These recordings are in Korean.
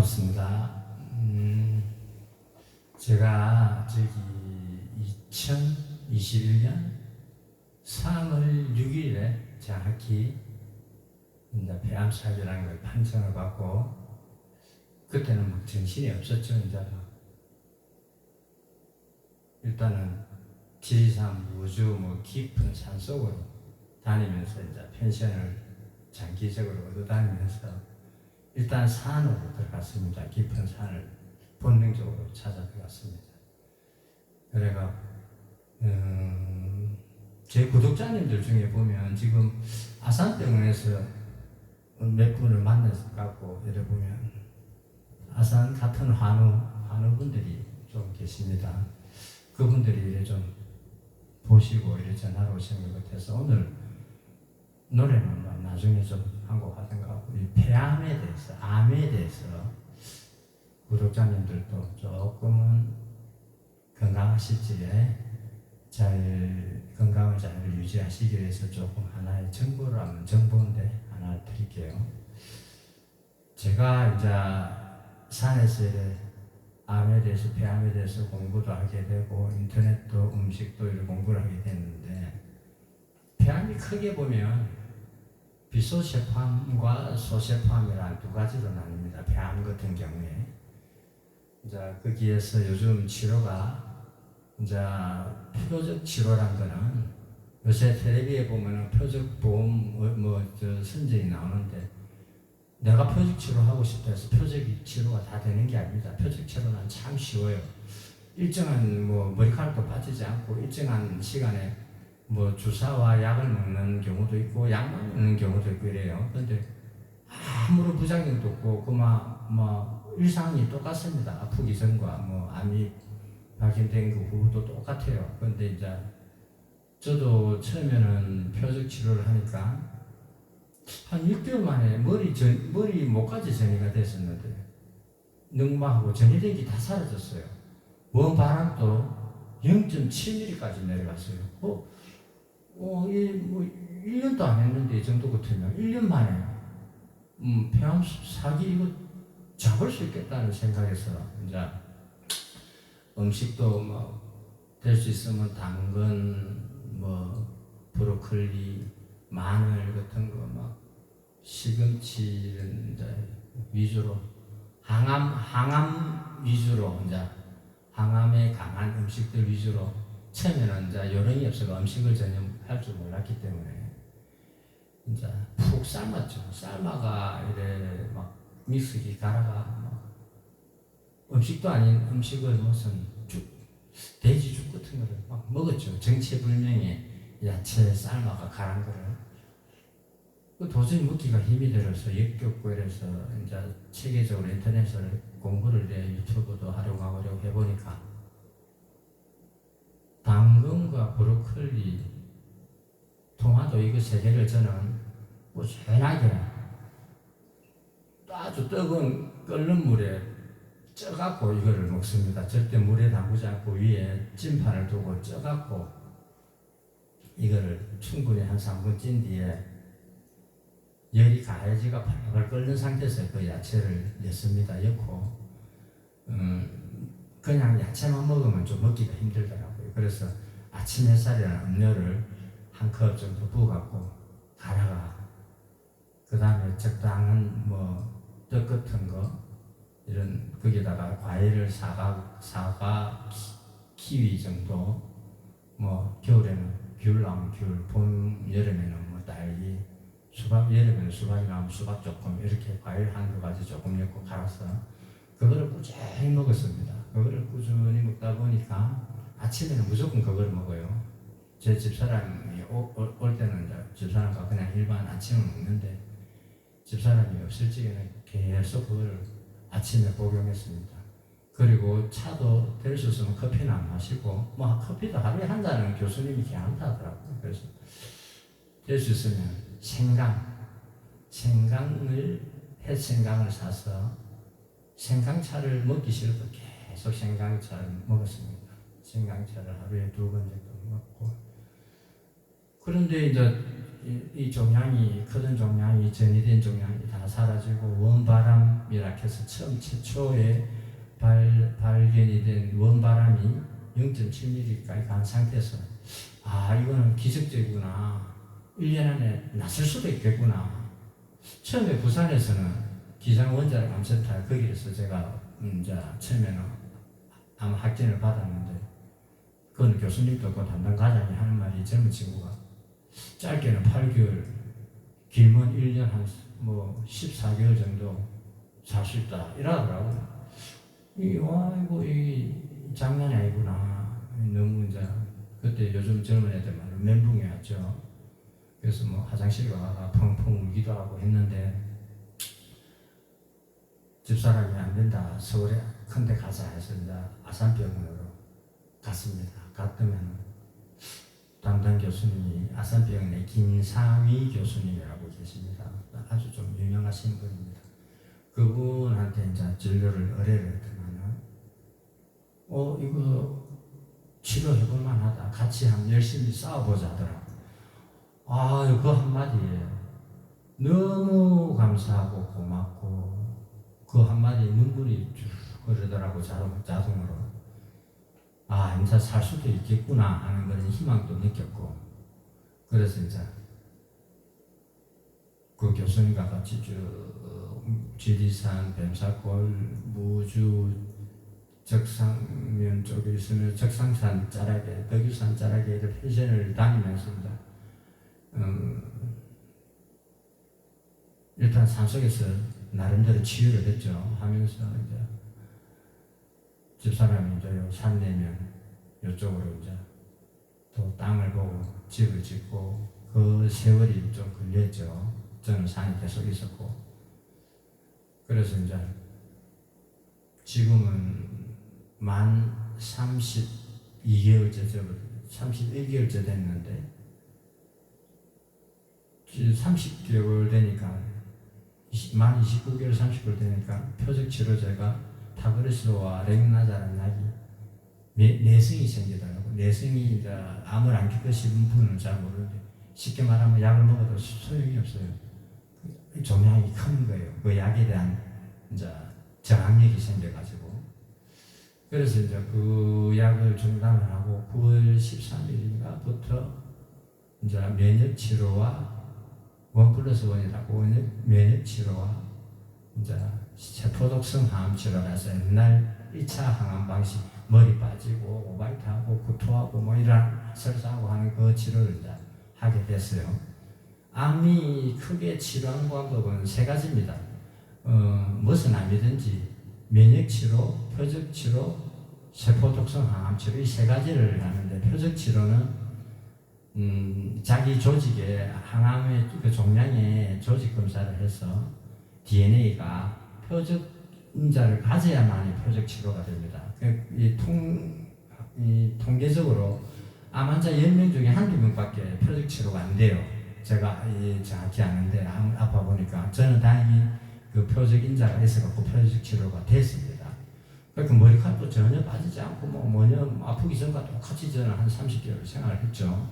고맙습니다. 제가 2021년 3월 6일에 정확히 폐암사주라는 걸 판정을 받고, 그때는 막 정신이 없었죠. 이제 일단은 지리산 우주 깊은 산 속으로 다니면서 이제 펜션을 장기적으로 얻어 다니면서 일단 산으로 들어갔습니다. 깊은 산을 본능적으로 찾아 들어갔습니다. 그래가 제 구독자님들 중에 보면 지금 아산병원에서 몇 분을 만났고, 이래 보면 아산 같은 환우분들이 좀 계십니다. 그분들이 이래 좀 보시고 이래 전화로 오신 것 같아서 오늘 노래는 나중에 좀 한 곡 하든가 하고, 이 폐암에 대해서, 암에 대해서 구독자님들도 조금은 건강하실지에 건강을 잘 유지하시기 위해서 조금 하나의 정보인데 하나 드릴게요. 제가 이제 산에서 암에 대해서, 폐암에 대해서 공부도 하게 되고, 인터넷도 음식도 이런 공부를 하게 됐는데, 폐암이 크게 보면 비소쇄암과 소쇄암이라는 두 가지로 나뉩니다. 폐암 같은 경우에 이제 거기에서 요즘 치료가 이제 표적 치료란 거는, 요새 텔레비에 보면은 표적 보험 선전이 나오는데, 내가 표적 치료하고 싶다 해서 표적 치료가 다 되는 게 아닙니다. 표적 치료는 참 쉬워요. 일정한 머리카락도 빠지지 않고 일정한 시간에 주사와 약을 먹는 경우도 있고 약만 먹는 경우도 있고 이래요. 그런데 아무런 부작용도 없고 일상이 똑같습니다. 아프기 전과 암이 발견된 그 후도 똑같아요. 그런데 이제 저도 처음에는 표적 치료를 하니까 한 6개월 만에 머리 목까지 전이가 됐었는데, 늑막하고 전이된 게 다 사라졌어요. 먼 바람도 0.7mm까지 내려갔어요. 1년도 안 했는데 이 정도 같으면 1년 만에 폐암 사기 이거 잡을 수 있겠다는 생각에서 이제 음식도 될 수 있으면 당근, 브로콜리, 마늘 같은 거 시금치 이제 위주로 항암 위주로, 이제 항암에 강한 음식들 위주로. 처음에는 이제 요령이 없어서 음식을 전혀 할 줄 몰랐기 때문에 이제 푹 삶았죠. 삶아가 이래 믹스기 갈아가 음식도 아닌 음식을 무슨 돼지죽 같은 거를 먹었죠. 정체불명의 야채 삶아가 갈은 거를. 도저히 먹기가 힘이 들어서 역겹고 이래서 이제 체계적으로 인터넷을 공부를 유튜브도 활용하고 해보니까 당근과 브로콜리, 토마토 이거 세 개를 저는 꾸준하게 아주 뜨거운 끓는 물에 쪄갖고 이거를 먹습니다. 절대 물에 담그지 않고 위에 찜판을 두고 쪄갖고 이거를 충분히 한 3분 찐 뒤에 열이 가해지가 팔팔 끓는 상태에서 그 야채를 넣습니다. 넣고 그냥 야채만 먹으면 좀 먹기가 힘들더라고요. 그래서 아침 햇살이나 음료를 한 컵 정도 부어갖고 갈아가, 그 다음에 적당한 떡 같은 거 이런 거기다가 과일을 사과, 키위 정도, 겨울에는 귤 나오면 귤, 여름에는 딸기, 수박, 여름에는 수박이 나오면 수박 조금, 이렇게 과일 한두 가지 조금 넣고 갈아서 그거를 꾸준히 먹었습니다. 그거를 꾸준히 먹다 보니까 아침에는 무조건 그걸 먹어요. 제 집사람이 올 때는 이제 집사람과 그냥 일반 아침을 먹는데, 집사람이 없을 적에는 계속 그걸 아침에 복용했습니다. 그리고 차도 될 수 있으면 커피는 안 마시고, 커피도 하루에 한 잔은 교수님이 괜찮다 하더라고요. 그래서 될 수 있으면 햇생강을 사서 생강차를 먹기 싫어서 계속 생강차를 먹었습니다. 생강차를 하루에 2번 정도 먹고. 그런데 이제 이 종양이, 크던 종양이, 전이된 종양이 다 사라지고 원바람이라 해서 처음 최초에 발견이 된 원바람이 0.7mm까지 간 상태에서 이거는 기적적이구나. 1년 안에 났을 수도 있겠구나. 처음에 부산에서는 기상원자력 감센터 거기에서 제가 이제 처음에는 아마 학진을 받았는데, 그건 교수님도 그 담당 과장이 하는 말이, 젊은 친구가 짧게는 8개월, 길면 1년 한 14개월 정도 살 수 있다 이러더라고요. 이거 장난이 아니구나. 너무 이제 그때 요즘 젊은 애들 말로 멘붕이 왔죠. 그래서 화장실 가가 펑펑 울기도 하고 했는데, 집사람이 안 된다, 서울에 큰데 가자 해서 이제 아산병원으로 갔습니다. 갔더면 담당 교수님이 아산병원의 김상위 교수님이라고 계십니다. 아주 좀 유명하신 분입니다. 그분한테 이제 진료를 의뢰를 했더니만은 이거 치료해볼 만하다. 같이 한번 열심히 싸워보자 하더라고. 그 한마디에 너무 감사하고 고맙고, 그 한마디에 눈물이 쭉 흐르더라고, 자동으로. 인자 살 수도 있겠구나 하는 그런 희망도 느꼈고, 그래서 이제 그 교수님과 같이 쭉 지리산, 뱀사골, 무주, 적상면 쪽에 있으면 적상산 자락에, 덕유산 자락에 펜션을 다니면서 일단 산속에서 나름대로 치유를 했죠. 하면서 이제 집사람이 이제 산 내면 이쪽으로 이제 또 땅을 보고 집을 짓고, 그 세월이 좀 걸렸죠. 저는 산에 계속 있었고. 그래서 이제 지금은 만 32개월째, 31개월째 됐는데, 30개월 되니까, 만 29개월, 30개월 되니까 표적 치료제가 타그레스와 렉나자라는 약이 내성이 생기더라고. 내성이 이제 암을 안 겪으신 분은 잘 모르는데, 쉽게 말하면 약을 먹어도 소용이 없어요. 종양이 큰 거예요. 그 약에 대한 이제 저항력이 생겨가지고. 그래서 이제 그 약을 중단을 하고 9월 13일인가부터 이제 면역 치료와 1+1이라고 면역 치료와 이제 세포독성 항암 치료라서 옛날 1차 항암 방식, 머리 빠지고 오바이트하고 구토하고 이런 설사하고 하는 그 치료를 이제 하게 됐어요. 암이 크게 치료하는 방법은 3가지입니다. 무슨 암이든지 면역 치료, 표적 치료, 세포독성 항암 치료, 이 3가지를 하는데, 표적 치료는 자기 조직에 항암의 그 종양의 조직 검사를 해서 DNA가 표적 인자를 가져야만이 표적 치료가 됩니다. 통계적으로 암 환자 10명 중에 한두 명밖에 표적 치료가 안 돼요. 제가 정확히 아는데 아파 보니까 저는 다행히 그 표적 인자가 있어갖고 표적 치료가 됐습니다. 그러니까 머리카락도 전혀 빠지지 않고 아프기 전과 똑같이 저는 한 30개월 생활을 했죠.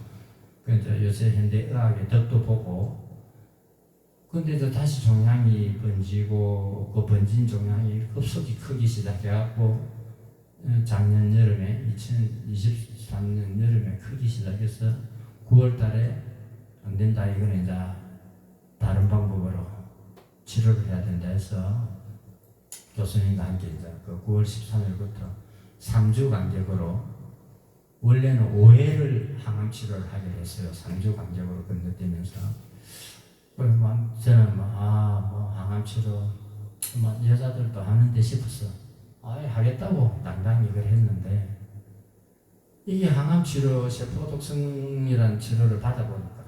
그래서 요새 현대 의학의 덕도 보고, 근데 또 다시 종양이 번지고, 그 번진 종양이 급속히 크기 시작해갖고, 작년 여름에, 2023년 여름에 크기 시작해서 9월 달에 안 된다, 이거는 이제 다른 방법으로 치료를 해야 된다 해서 교수님과 함께 이제 그 9월 13일부터 3주 간격으로, 원래는 5회를 항암 치료를 하기로 했어요. 3주 간격으로 건너뛰면서. 저는 항암 치료, 여자들도 하는데 싶었어. 하겠다고 당당히 이걸 했는데, 이게 항암 치료, 세포독성이라는 치료를 받아보니까,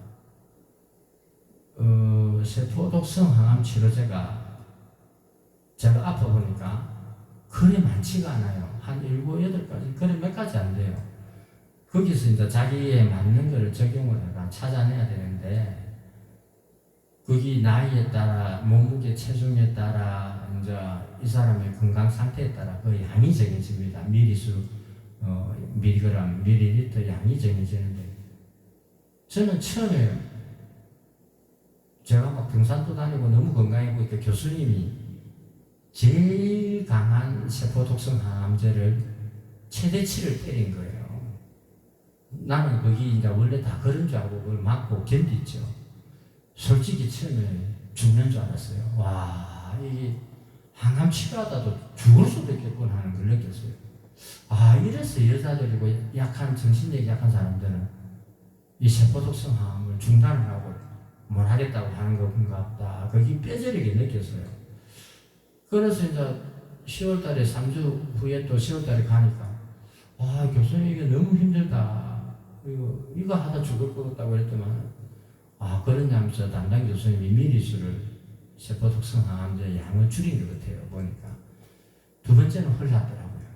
세포독성 항암 치료제가 제가 아파 보니까 그리 많지가 않아요. 한 7, 8가지, 그리 몇 가지 안 돼요. 거기서 이제 자기에 맞는 걸 적용을 해가 찾아내야 되는데, 거기 나이에 따라, 몸무게, 체중에 따라, 이제 이 사람의 건강 상태에 따라 그 양이 정해집니다. 미리수, 미리그램, 밀리리터 양이 정해지는데, 저는 처음에 막 등산도 다니고 너무 건강해 보니까 교수님이 제일 강한 세포 독성 항암제를 최대치를 때린 거예요. 나는 거기 이제 원래 다 그런 줄 알고 그걸 맞고 견디죠. 솔직히 처음에 죽는 줄 알았어요. 와, 이게 항암 치료하다도 죽을 수도 있겠구나 하는 걸 느꼈어요. 아, 이래서 여자들이고 약한, 정신력이 약한 사람들은 이 세포독성 항암을 중단을 하고 뭘 하겠다고 하는 건가 보다. 그게 뼈저리게 느꼈어요. 그래서 이제 10월 달에 3주 후에 또 10월 달에 가니까, 아, 교수님 이게 너무 힘들다. 이거 하다 죽을 것 같다고 그랬더만, 아, 그러냐면서 담당 교수님이 미리 세포독성 항암제 양을 줄인 것 같아요. 보니까. 두 번째는 헐하더라고요.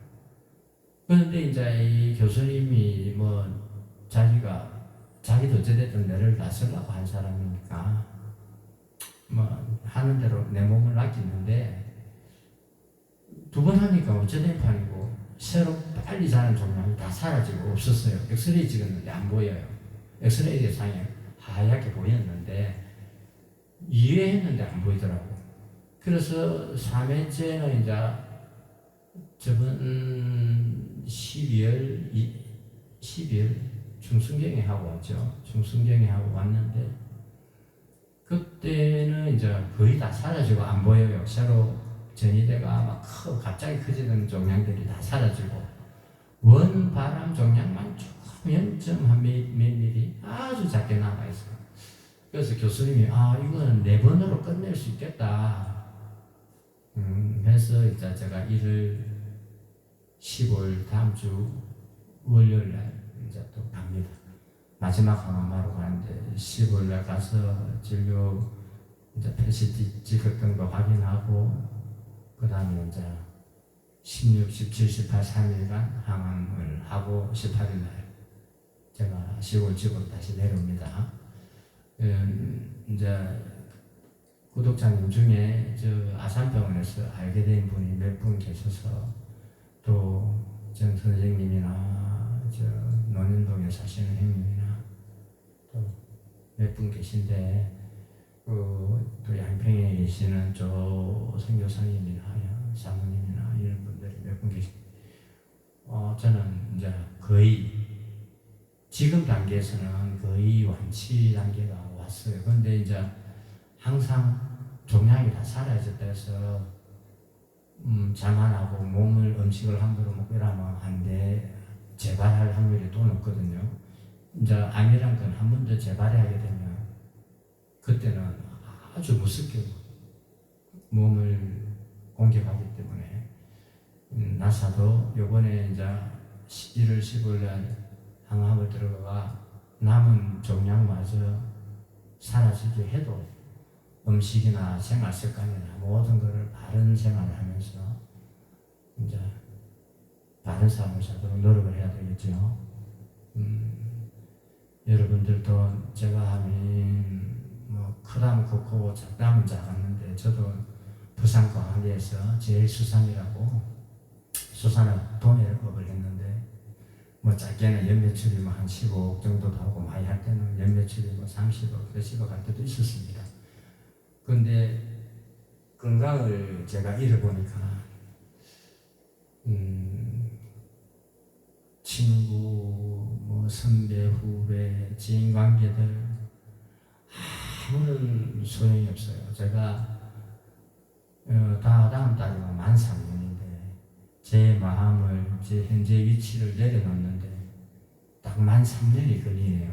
그런데 이제 이 교수님이 뭐 자기도 어찌됐든 내를 낯설라고 한 사람이니까 뭐 하는 대로 내 몸을 아끼는데 두 번 하니까 어찌된 판이고 새로 빨리 자란 종양이 다 사라지고 없었어요. 엑스레이 찍었는데 안 보여요. 엑스레이 상에 하얗게 보였는데 2회 했는데 안 보이더라고. 그래서 3회째는 이제 저번 12월 중순경에 하고 왔죠. 중순경에 하고 왔는데 그때는 이제 거의 다 사라지고 안 보여요. 새로 전이대가 막 갑자기 커지던 종양들이 다 사라지고 원바람 종양만 조금 0.몇 미리 아주 작게 남아있어요. 그래서 교수님이 이거는 4번으로 끝낼 수 있겠다. 해서 이제 제가 15일 다음 주 월요일 날 이제 또 갑니다. 마지막 항암하러 가는데 15일 날 가서 진료 이제 표시 찍었던 거 확인하고 그 다음에 이제 16, 17, 18, 3일간 항암을 하고 18일 날 제가 시골 집으로 다시 내려옵니다. 이제 구독자님 중에 저 아산병원에서 알게 된 분이 몇 분 계셔서 또 정 선생님이나 저 논현동에 사시는 형님이나 또 몇 분 계신데 또 양평에 계시는 저 선교사님이나 사모님이나 이런 분들이 몇 분 계십니다. 저는 이제 거의 지금 단계에서는 거의 완치 단계가 왔어요. 그런데 이제 항상 종양이 다 사라졌다 해서 자만하고 몸을 음식을 함부로 먹고 이러면 안 돼. 재발할 확률이 또 높거든요. 이제 암이란 건 한 번 더 재발하게 되면 그때는 아주 무섭게 몸을 공격하기 때문에 나사도 요번에 이제 1월 15일 날 항암을 들어가 남은 종양마저 사라지게 해도 음식이나 생활 습관이나 모든 것을 바른 생활을 하면서 이제 바른 삶을 살도록 노력을 해야 되겠죠. 여러분들도 제가 하면 뭐 크다면 크고 작다면 작았는데 저도 부산 광안리에서 제일 수산이라고 수산업 도매업을 했는데 뭐 작게는 연매출이 뭐 한 15억 정도도 하고 많이 할 때는 연매출이 뭐 30억, 몇십억 할 때도 있었습니다. 그런데 건강을 제가 잃어보니까 친구, 뭐 선배, 후배, 지인관계들 아무런 소용이 없어요. 제가 다음 달이면 만 3년인데 제 마음을 제 현재 위치를 내려놓는데 딱 만 3년이 걸리네요.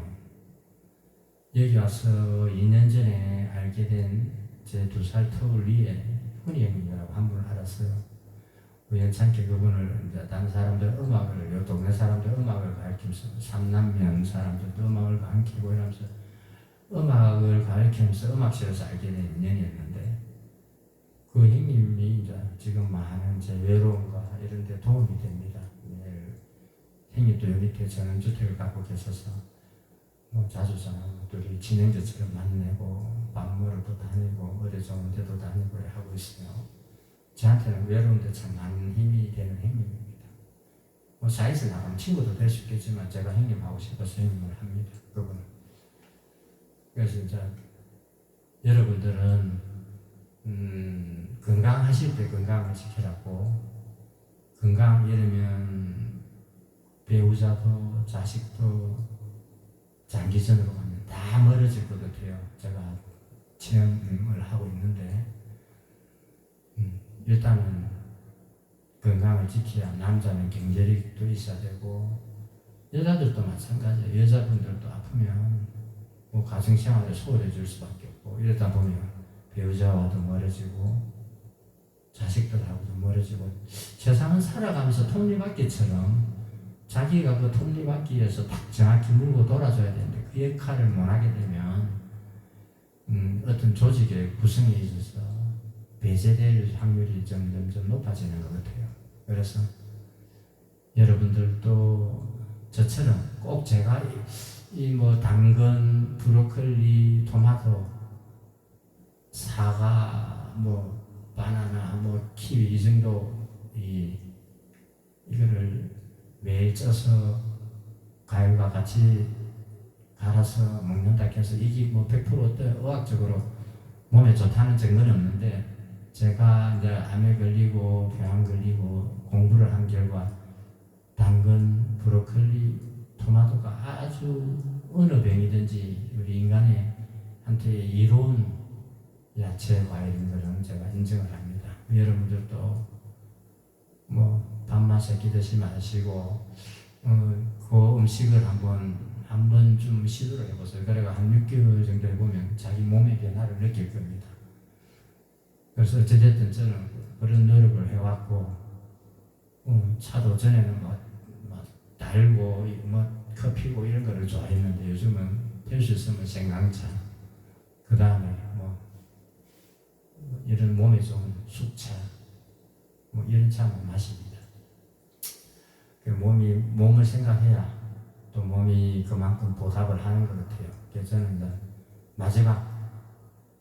여기 와서 2년 전에 알게 된 제 2살 터울 위에 훈이 형님이라고 한 분을 알았어요. 우연찮게 그분을 이제 다른 사람들 음악을, 요 동네 사람들 음악을 가르치면서 삼남면 사람들도 음악을 가르치고 이러면서 음악을 가르치면서 음악실에서 알게 된 인연이었는데 그 형님이 이제 지금 많은 제 외로움과 이런 데 도움이 됩니다. 형님도 요 밑에 전원주택을 갖고 계셔서 뭐 자주 둘이 진행자처럼 만나고 밥 먹으러 다니고 어디 좋은 데도 다니고 하고 있어요. 저한테는 외로운데 참 많은 힘이 되는 형님입니다. 뭐 사이에서 나가면 친구도 될 수 있겠지만 제가 형님 하고 싶어서 형님을 합니다. 그분은. 그래서 이제 여러분들은 건강하실 때 건강을 지키라고. 건강 잃으면 배우자도 자식도 장기전으로 가면 다 멀어질 것 같아요. 제가 체험을 하고 있는데 일단은 건강을 지켜야. 남자는 경제력도 있어야 되고 여자들도 마찬가지예요. 여자분들도 아프면 뭐 가정생활에 소홀해 줄 수밖에 없고, 이러다 보면 배우자와도 멀어지고 자식들하고도 멀어지고, 세상은 살아가면서 톱니바퀴처럼 자기가 그 톱니바퀴에서 딱 정확히 물고 돌아줘야 되는데 그 역할을 못하게 되면 어떤 조직의 구성에 있어서 배제될 확률이 점점 높아지는 것 같아요. 그래서 여러분들도 저처럼 꼭 제가 이 뭐 당근, 브로콜리, 토마토, 사과, 뭐 바나나, 뭐 키위 이 정도 이거를 매일 쪄서 과일과 같이 갈아서 먹는다 해서 이게 뭐 100% 의학적으로 몸에 좋다는 증거는 없는데, 제가 이제 암에 걸리고 병 걸리고 공부를 한 결과 당근, 브로콜리, 토마토가 아주 어느 병이든지 우리 인간의 한테 이로운 야채 과일인 것은 제가 인정을 합니다. 여러분들도 뭐 밥만 새끼 드시지 마시고 그 음식을 한번 좀 시도를 해보세요. 그래가 한 6개월 정도 해보면 자기 몸의 변화를 느낄 겁니다. 그래서 어찌됐든 저는 그런 노력을 해왔고, 차도 전에는 막 달고 뭐 커피고 이런 거를 좋아했는데 요즘은 될 수 있으면 생강차, 그 다음에 뭐 이런 몸에 좋은 숙차, 뭐 이런 차만 마십니다. 몸을 생각해야 또 몸이 그만큼 보답을 하는 것 같아요. 그래서 저는 마지막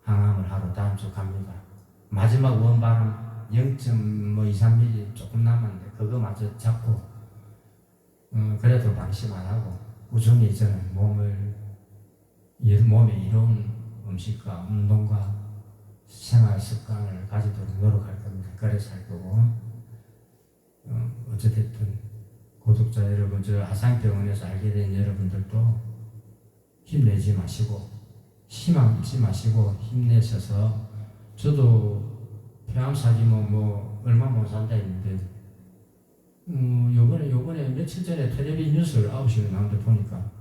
항암을 하러 다음 주 갑니다. 마지막 원바람 0.23mm 조금 남았는데 그거마저 잡고 그래도 방심 안 하고 꾸준히 저는 몸에 이로운 음식과 운동과 생활 습관을 가지도록 노력할 겁니다. 그래서 할 거고, 어찌됐든 구독자 여러분, 저 아산병원에서 알게 된 여러분들도 힘내지 마시고 희망 잃지 마시고 힘내셔서, 저도 폐암 사기면 뭐 얼마 못 산다 했는데 요번에 며칠 전에 텔레비 뉴스를 9시에 나오는데 보니까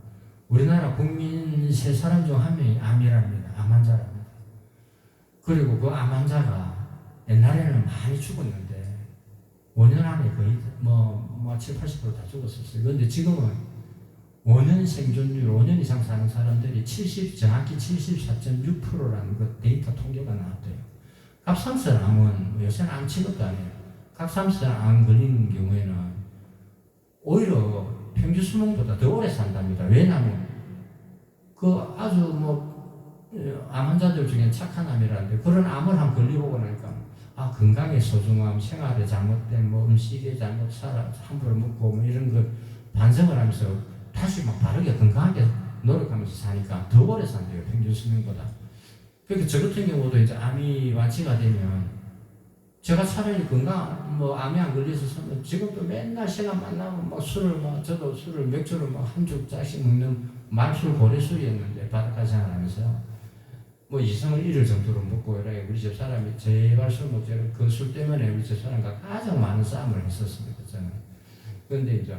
우리나라 국민 3사람 중 1명이 암이랍니다. 암 환자랍니다. 그리고 그 암 환자가 옛날에는 많이 죽었는데 5년 안에 거의 뭐 7, 80%다 죽었었어요. 그런데 지금은 5년 생존율, 5년 이상 사는 사람들이 정확히 74.6%라는 그 데이터 통계가 나왔대요. 갑상선 암은 요새는 암 취급도 안 해요. 갑상선 암 걸리는 경우에는 오히려 평균 수명보다 더 오래 산답니다. 왜냐하면 그 아주 암 환자들 중에 착한 암이라는데, 그런 암을 한 걸려보고 나니까 건강의 소중함, 생활의 잘못된 음식의 잘못 함부로 먹고 이런 거 반성을 하면서 다시 바르게 건강하게 노력하면서 사니까 더 오래 산대요. 평균 수명보다. 그러니까 저 같은 경우도 이제 암이 완치가 되면 제가 차라리 암에 안 걸려서 지금도 맨날 시간 만나면 저도 술을 맥주를 한두 잔씩 먹는 말술 고래술이었는데, 바닷가 생활하면서 이성을 잃을 정도로 먹고 이래. 우리 집 사람이 제발 술 먹자. 그 술 때문에 우리 집 사람과 가장 많은 싸움을 했었습니다, 저는. 그런데 이제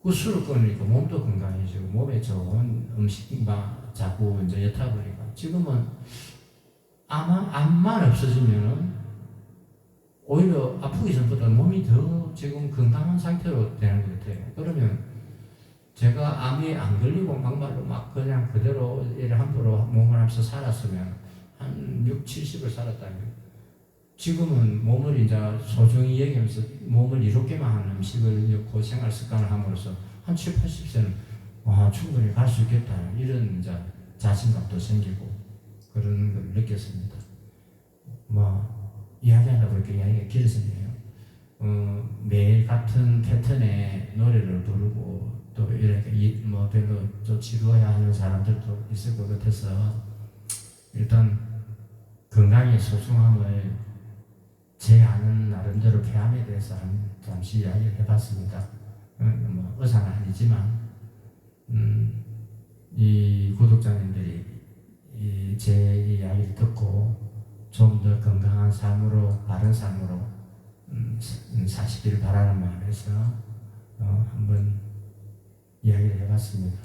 그 술을 끊으니까 몸도 건강해지고 몸에 좋은 음식만 자꾸 이제 엿타보니까 지금은 암만 없어지면은 오히려 아프기 전보다 몸이 더 지금 건강한 상태로 되는 것 같아요. 그러면 제가 암이 안 걸리고 막말로 그냥 그대로 함부로 몸을 하면서 살았으면 한 6, 70을 살았다면, 지금은 몸을 이제 소중히 여기면서 몸을 이롭게만 하는 음식을 넣고 생활 습관을 함으로써 한 7, 80세는 충분히 갈 수 있겠다, 이런 이제 자신감도 생기고 그런 걸 느꼈습니다. 이야기하다 보니까 이야기가 길어졌네요. 매일 같은 패턴의 노래를 부르고 또 이렇게 별로 또 지루해야 하는 사람들도 있을 것 같아서 일단 건강의 소중함을 제 아는 나름대로 폐암에 대해서 잠시 이야기를 해봤습니다. 뭐 의사는 아니지만 이 구독자님들이 제 이야기를 듣고 좀 더 건강한 삶으로, 바른 삶으로 사시길 바라는 마음에서 한번 이야기를 해봤습니다.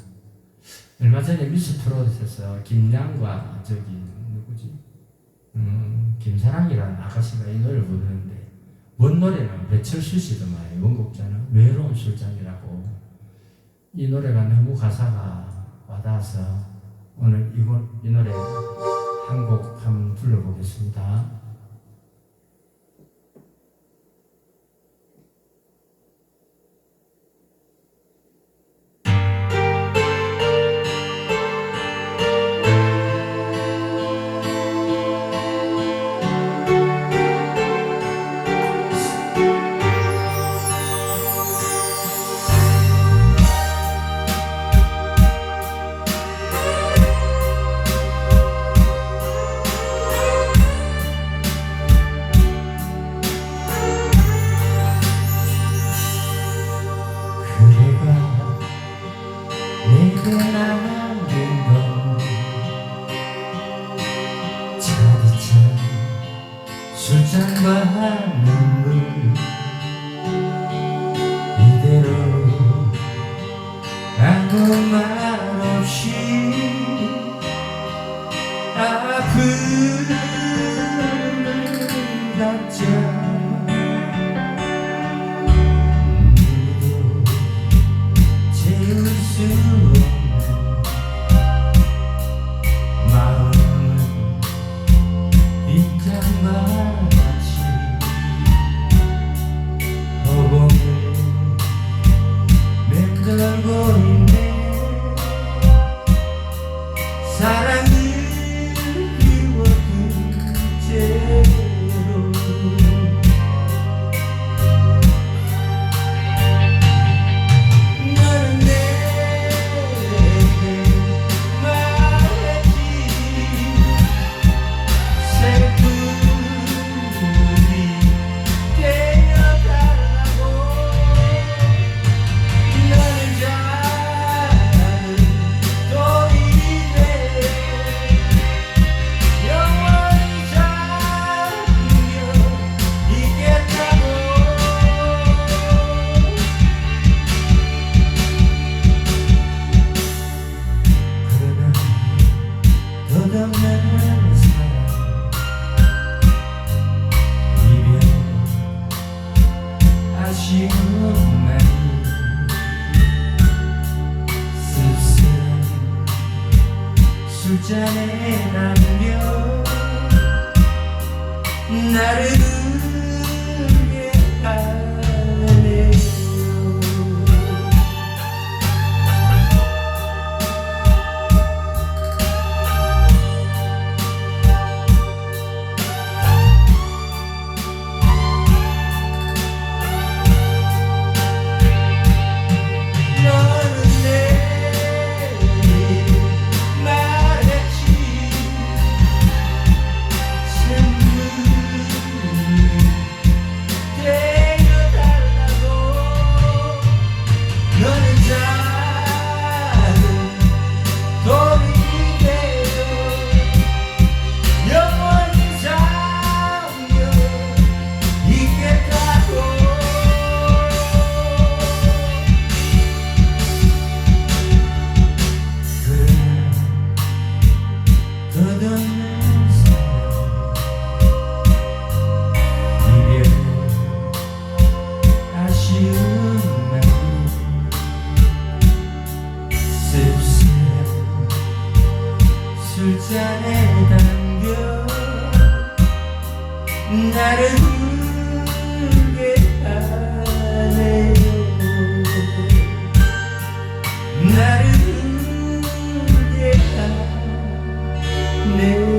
얼마 전에 미스 트롯에서 김양과 누구지? 김사랑이라는 아가씨가 이 노래를 부르는데, 원 노래는 배철수 씨더만, 원곡자는 외로운 술장이라고. 이 노래가 너무 가사가 와닿아서 오늘 이 노래 한 곡 한번 불러보겠습니다. 술잔과 눈물 이대로 아무 말 없이 아픔을 갖자. 누구도 채울 수 없는 마음은 빗장과 맴돌고 있네. 사랑을 비워둔 채로 너는 내게 말했지. 슬픔이 술잔에 남겨 나를 울게 하네요. 술잔에 담겨 나를 울게 하네요. 나를 울게 하네요.